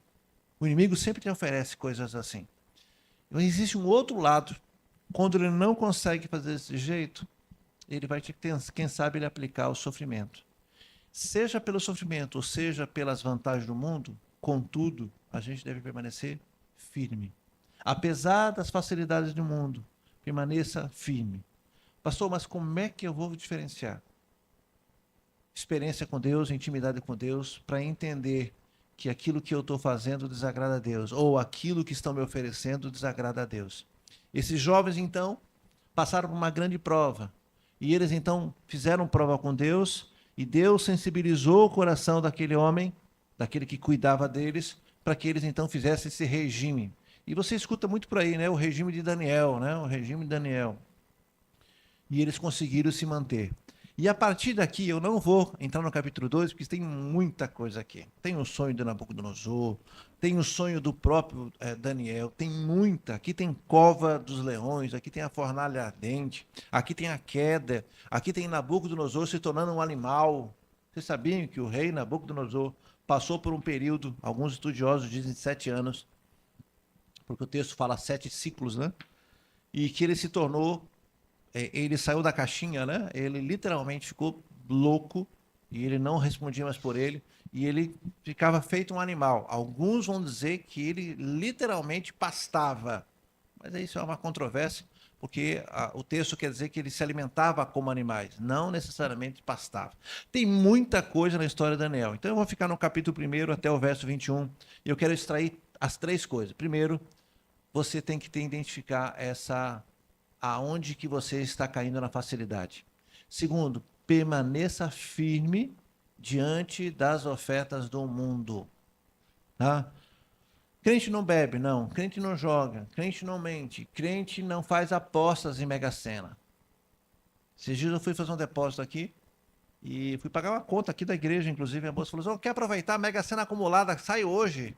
O inimigo sempre te oferece coisas assim. Mas existe um outro lado. Quando ele não consegue fazer desse jeito, ele vai ter, quem sabe, ele aplicar o sofrimento. Seja pelo sofrimento, ou seja pelas vantagens do mundo, contudo, a gente deve permanecer firme. Apesar das facilidades do mundo, permaneça firme. Pastor, mas como é que eu vou diferenciar? Experiência com Deus, intimidade com Deus, para entender que aquilo que eu estou fazendo desagrada a Deus, ou aquilo que estão me oferecendo desagrada a Deus. Esses jovens, então, passaram por uma grande prova. E eles, então, fizeram prova com Deus, e Deus sensibilizou o coração daquele homem, daquele que cuidava deles, para que eles, então, fizessem esse regime. E você escuta muito por aí, né? O regime de Daniel, né? O regime de Daniel. E eles conseguiram se manter. E a partir daqui, eu não vou entrar no capítulo 2, porque tem muita coisa aqui. Tem o sonho de Nabucodonosor, tem o sonho do próprio Daniel, tem muita. Aqui tem cova dos leões, aqui tem a fornalha ardente, aqui tem a queda, aqui tem Nabucodonosor se tornando um animal. Vocês sabiam que o rei Nabucodonosor passou por um período, alguns estudiosos dizem 7 anos, porque o texto fala 7 ciclos, né? E que ele se tornou... ele saiu da caixinha, né? Ele literalmente ficou louco e ele não respondia mais por ele e ele ficava feito um animal. Alguns vão dizer que ele literalmente pastava, mas isso é uma controvérsia. porque o texto quer dizer que ele se alimentava como animais, não necessariamente pastava. Tem muita coisa na história de Daniel. Então eu vou ficar no capítulo 1 até o verso 21, e eu quero extrair as três coisas. Primeiro, você tem que identificar aonde que você está caindo na facilidade. Segundo, permaneça firme diante das ofertas do mundo. Tá? Crente não bebe, não. Crente não joga. Crente não mente. Crente não faz apostas em Mega Sena. Esses dias eu fui fazer um depósito aqui e fui pagar uma conta aqui da igreja, inclusive. A moça falou assim, quer aproveitar a Mega Sena acumulada, sai hoje.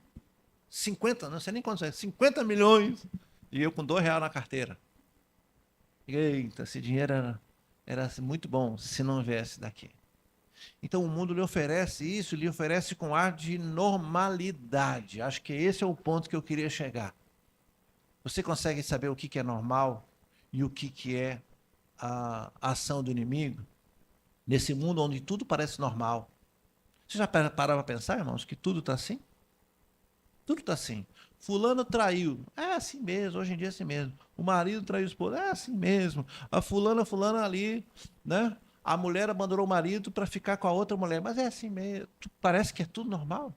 50, não sei nem quantos é, 50 milhões. E eu com R$2 na carteira. Eita, esse dinheiro era muito bom se não viesse daqui. Então o mundo lhe oferece isso, lhe oferece com ar de normalidade. Acho que esse é o ponto que eu queria chegar. Você consegue saber o que é normal e o que é a ação do inimigo? Nesse mundo onde tudo parece normal. Você já parava para pensar, irmãos, que tudo está assim? Tudo está assim. Fulano traiu. É assim mesmo, hoje em dia é assim mesmo. O marido traiu o esposo. É assim mesmo. A fulana ali, né? A mulher abandonou o marido para ficar com a outra mulher. Mas é assim mesmo. Parece que é tudo normal.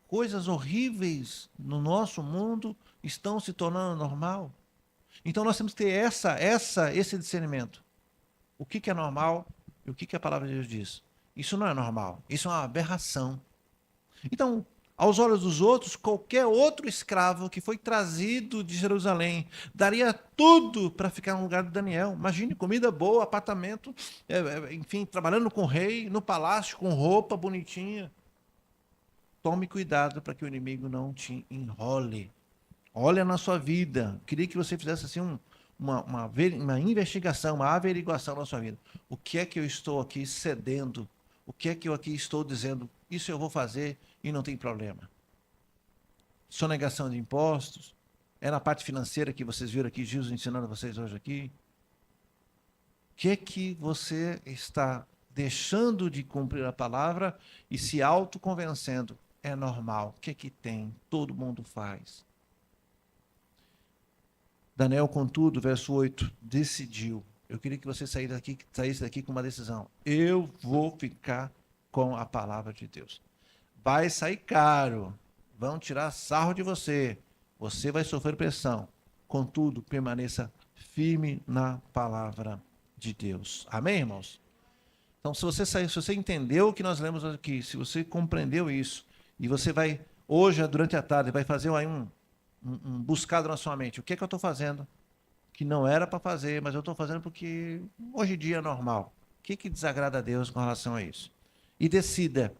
Coisas horríveis no nosso mundo estão se tornando normal. Então nós temos que ter esse discernimento. O que é normal e o que a palavra de Deus diz. Isso não é normal. Isso é uma aberração. Então, aos olhos dos outros, qualquer outro escravo que foi trazido de Jerusalém daria tudo para ficar no lugar de Daniel. Imagine, comida boa, apartamento, enfim, trabalhando com o rei, no palácio, com roupa bonitinha. Tome cuidado para que o inimigo não te enrole. Olha na sua vida. Queria que você fizesse assim uma investigação, uma averiguação na sua vida. O que é que eu estou aqui cedendo? O que é que eu aqui estou dizendo? Isso eu vou fazer e não tem problema. Sonegação de impostos. É na parte financeira que vocês viram aqui, Jesus ensinando vocês hoje aqui. O que é que você está deixando de cumprir a palavra e se autoconvencendo? É normal. O que é que tem? Todo mundo faz. Daniel, contudo, verso 8, decidiu. Eu queria que você saísse daqui com uma decisão. Eu vou ficar com a palavra de Deus. Vai sair caro. Vão tirar sarro de você. Você vai sofrer pressão. Contudo, permaneça firme na palavra de Deus. Amém, irmãos? Então, se você entendeu o que nós lemos aqui, se você compreendeu isso, e você vai, hoje, durante a tarde, vai fazer aí um buscado na sua mente. O que é que eu estou fazendo? Que não era para fazer, mas eu estou fazendo porque hoje em dia é normal. O que desagrada a Deus com relação a isso? E decida,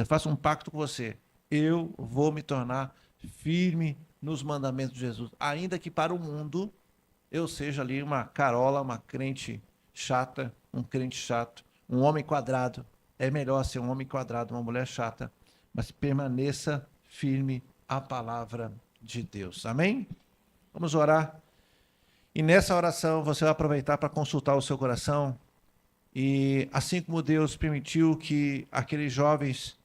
faça um pacto com você. Eu vou me tornar firme nos mandamentos de Jesus, ainda que para o mundo eu seja ali uma carola, uma crente chata, um crente chato, um homem quadrado. É melhor ser um homem quadrado, uma mulher chata, mas permaneça firme à palavra de Deus. Amém? Vamos orar. E nessa oração você vai aproveitar para consultar o seu coração. E assim como Deus permitiu que aqueles jovens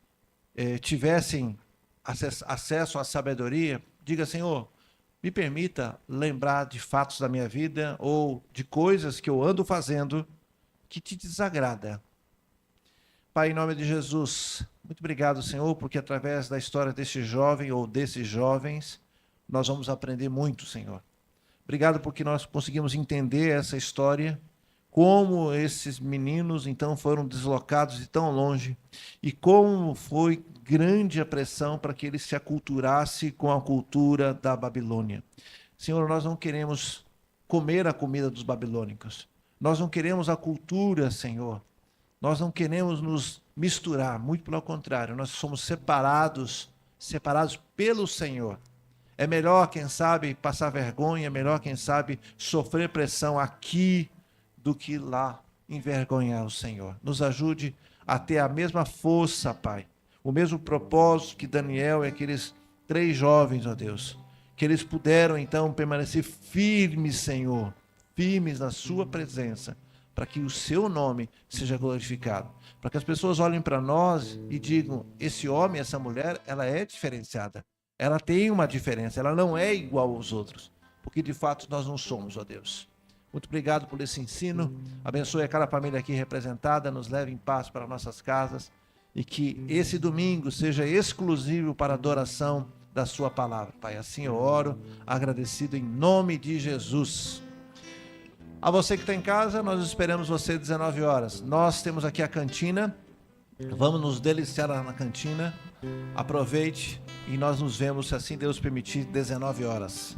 tivessem acesso à sabedoria, diga, Senhor, me permita lembrar de fatos da minha vida ou de coisas que eu ando fazendo que te desagrada. Pai, em nome de Jesus, muito obrigado, Senhor, porque através da história desse jovem ou desses jovens, nós vamos aprender muito, Senhor. Obrigado porque nós conseguimos entender essa história, como esses meninos então foram deslocados de tão longe e como foi grande a pressão para que eles se aculturassem com a cultura da Babilônia. Senhor, nós não queremos comer a comida dos babilônicos. Nós não queremos a cultura, Senhor. Nós não queremos nos misturar, muito pelo contrário, nós somos separados pelo Senhor. É melhor, quem sabe, passar vergonha, é melhor, quem sabe, sofrer pressão aqui do que lá envergonhar o Senhor. Nos ajude a ter a mesma força, Pai, o mesmo propósito que Daniel e aqueles 3 jovens, ó Deus, que eles puderam então permanecer firmes, Senhor, firmes na sua presença, para que o seu nome seja glorificado, para que as pessoas olhem para nós e digam, esse homem, essa mulher, ela é diferenciada, ela tem uma diferença, ela não é igual aos outros, porque de fato nós não somos, ó Deus. Muito obrigado por esse ensino. Abençoe a cada família aqui representada, nos leve em paz para nossas casas e que esse domingo seja exclusivo para a adoração da sua palavra. Pai, assim eu oro, agradecido em nome de Jesus. A você que está em casa, nós esperamos você às 19 horas. Nós temos aqui a cantina. Vamos nos deliciar na cantina. Aproveite e nós nos vemos, se assim Deus permitir, 19 horas.